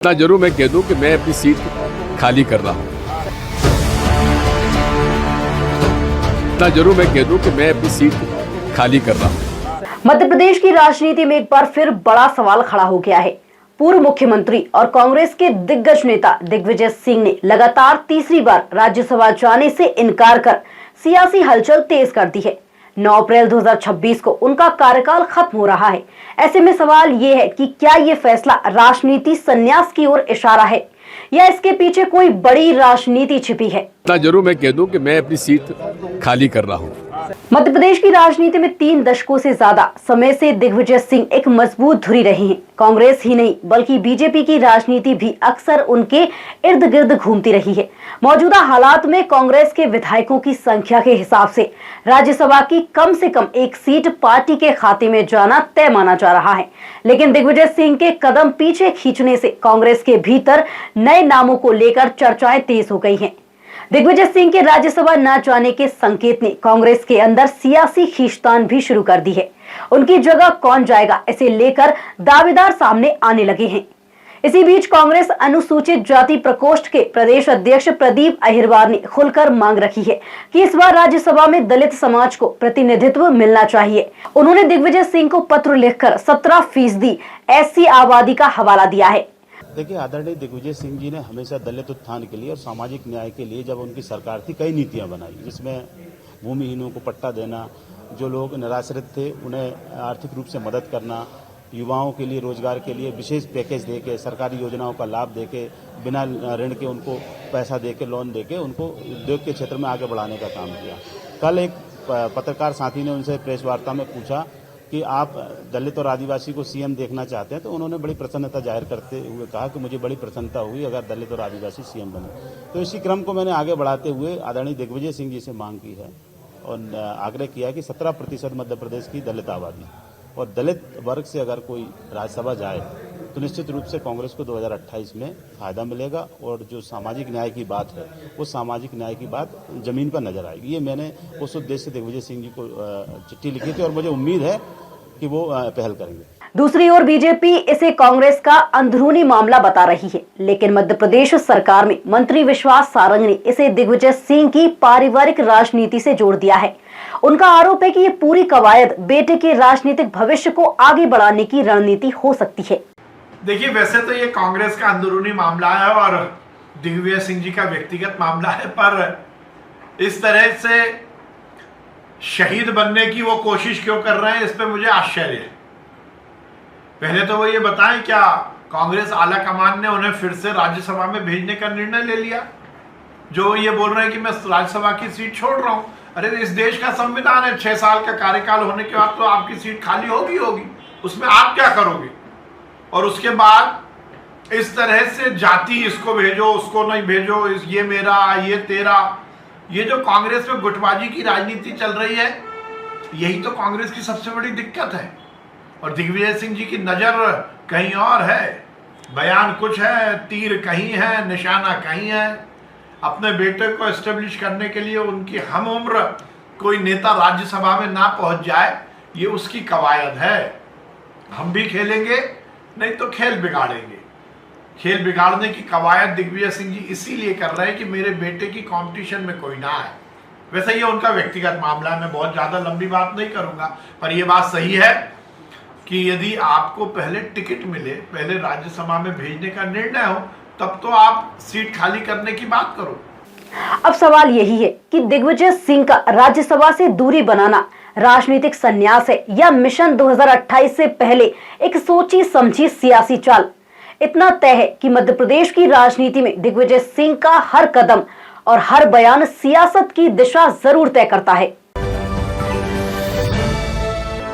इतना जरूर मैं कह दूं कि मैं अपनी सीट खाली कर रहा हूं। इतना जरूर मैं कह दूं कि मैं अपनी सीट खाली कर रहा हूं। मध्य प्रदेश की राजनीति में एक बार फिर बड़ा सवाल खड़ा हो गया है। पूर्व मुख्यमंत्री और कांग्रेस के दिग्गज नेता दिग्विजय सिंह ने लगातार तीसरी बार राज्यसभा जाने से इनकार कर सियासी हलचल तेज कर दी है। 9 अप्रैल 2026 को उनका कार्यकाल खत्म हो रहा है। ऐसे में सवाल ये है कि क्या ये फैसला राजनीति संन्यास की ओर इशारा है या इसके पीछे कोई बड़ी राजनीति छिपी है। इतना जरूर मैं कह दूं कि मैं अपनी सीट खाली कर रहा हूं। मध्य प्रदेश की राजनीति में 3 दशकों से ज्यादा समय से दिग्विजय सिंह एक मजबूत धुरी रहे हैं। कांग्रेस ही नहीं बल्कि बीजेपी की राजनीति भी अक्सर उनके इर्द गिर्द घूमती रही है। मौजूदा हालात में कांग्रेस के विधायकों की संख्या के हिसाब से राज्यसभा की कम से कम एक सीट पार्टी के खाते में जाना तय माना जा रहा है। लेकिन दिग्विजय सिंह के कदम पीछे खींचने से कांग्रेस के भीतर नए नामों को लेकर चर्चाएं तेज हो गई हैं। दिग्विजय सिंह के राज्यसभा न जाने के संकेत ने कांग्रेस के अंदर सियासी खींचतान भी शुरू कर दी है। उनकी जगह कौन जाएगा, इसे लेकर दावेदार सामने आने लगे हैं। इसी बीच कांग्रेस अनुसूचित जाति प्रकोष्ठ के प्रदेश अध्यक्ष प्रदीप अहिरवार ने खुलकर मांग रखी है कि इस बार राज्यसभा में दलित समाज को प्रतिनिधित्व मिलना चाहिए। उन्होंने दिग्विजय सिंह को पत्र लिखकर 17% SC आबादी का हवाला दिया है। देखिए, आदरणीय दिग्विजय सिंह जी ने हमेशा दलित उत्थान के लिए और सामाजिक न्याय के लिए, जब उनकी सरकार थी, कई नीतियां बनाई, जिसमें भूमिहीनों को पट्टा देना, जो लोग निराश्रित थे उन्हें आर्थिक रूप से मदद करना, युवाओं के लिए रोजगार के लिए विशेष पैकेज देके, सरकारी योजनाओं का लाभ देके, बिना ऋण के उनको पैसा देके, लोन देके उनको उद्योग के क्षेत्र में आगे बढ़ाने का काम किया। कल एक पत्रकार साथी ने उनसे प्रेस वार्ता में पूछा कि आप दलित और आदिवासी को सीएम देखना चाहते हैं, तो उन्होंने बड़ी प्रसन्नता जाहिर करते हुए कहा कि मुझे बड़ी प्रसन्नता हुई अगर दलित और आदिवासी सीएम बने। तो इसी क्रम को मैंने आगे बढ़ाते हुए आदरणीय दिग्विजय सिंह जी से मांग की है और आग्रह किया कि 17% मध्य प्रदेश की दलित आबादी और दलित वर्ग से अगर कोई राज्यसभा जाए तो निश्चित रूप से कांग्रेस को 2028 में फायदा मिलेगा और जो सामाजिक न्याय की बात है वो सामाजिक न्याय की बात जमीन पर नजर आएगी। ये मैंने उस उद्देश्य से दिग्विजय सिंह जी को चिट्ठी लिखी थी और मुझे उम्मीद है कि वो पहल करेंगे। दूसरी ओर बीजेपी इसे कांग्रेस का अंदरूनी मामला बता रही है, लेकिन मध्य प्रदेश सरकार में मंत्री विश्वास सारंग ने इसे दिग्विजय सिंह की पारिवारिक राजनीति से जोड़ दिया है। उनका आरोप है कि ये पूरी कवायद बेटे के राजनीतिक भविष्य को आगे बढ़ाने की रणनीति हो सकती है। देखिए, वैसे तो ये कांग्रेस का अंदरूनी मामला है और दिग्विजय सिंह जी का व्यक्तिगत मामला है, पर इस तरह से शहीद बनने की वो कोशिश क्यों कर रहे हैं, इस पे मुझे आश्चर्य है। पहले तो वो ये बताएं, क्या कांग्रेस आला कमान ने उन्हें फिर से राज्यसभा में भेजने का निर्णय ले लिया? जो ये बोल रहे हैं कि मैं राज्यसभा की सीट छोड़ रहा हूं। अरे, इस देश का संविधान है, 6 साल का कार्यकाल होने के बाद तो आपकी सीट खाली होगी, उसमें आप क्या करोगे? और उसके बाद इस तरह से जाति, इसको भेजो उसको नहीं भेजो, ये मेरा ये तेरा, ये जो कांग्रेस में गुटबाजी की राजनीति चल रही है, यही तो कांग्रेस की सबसे बड़ी दिक्कत है। और दिग्विजय सिंह जी की नजर कहीं और है, बयान कुछ है, तीर कहीं है, निशाना कहीं है। अपने बेटे को एस्टेब्लिश करने के लिए उनकी हम उम्र कोई नेता राज्यसभा में ना पहुंच जाए, ये उसकी कवायद है। हम भी खेलेंगे, नहीं तो खेल बिगाड़ेंगे। खेल बिगाड़ने की कवायद दिग्विजय सिंह जी इसीलिए कर रहे हैं कि मेरे बेटे की कंपटीशन में कोई ना आए। वैसे ये उनका व्यक्तिगत मामला है, मैं बहुत ज्यादा लंबी बात नहीं करूंगा, पर यह बात सही है कि यदि आपको पहले टिकट मिले, पहले राज्यसभा में भेजने का निर्णय हो, तब तो आप सीट खाली करने की बात करो। अब सवाल यही है कि दिग्विजय सिंह का राज्यसभा से दूरी बनाना राजनीतिक संन्यास है या मिशन 2028 से पहले एक सोची समझी सियासी चाल। इतना तय है कि मध्य प्रदेश की राजनीति में दिग्विजय सिंह का हर कदम और हर बयान सियासत की दिशा जरूर तय करता है।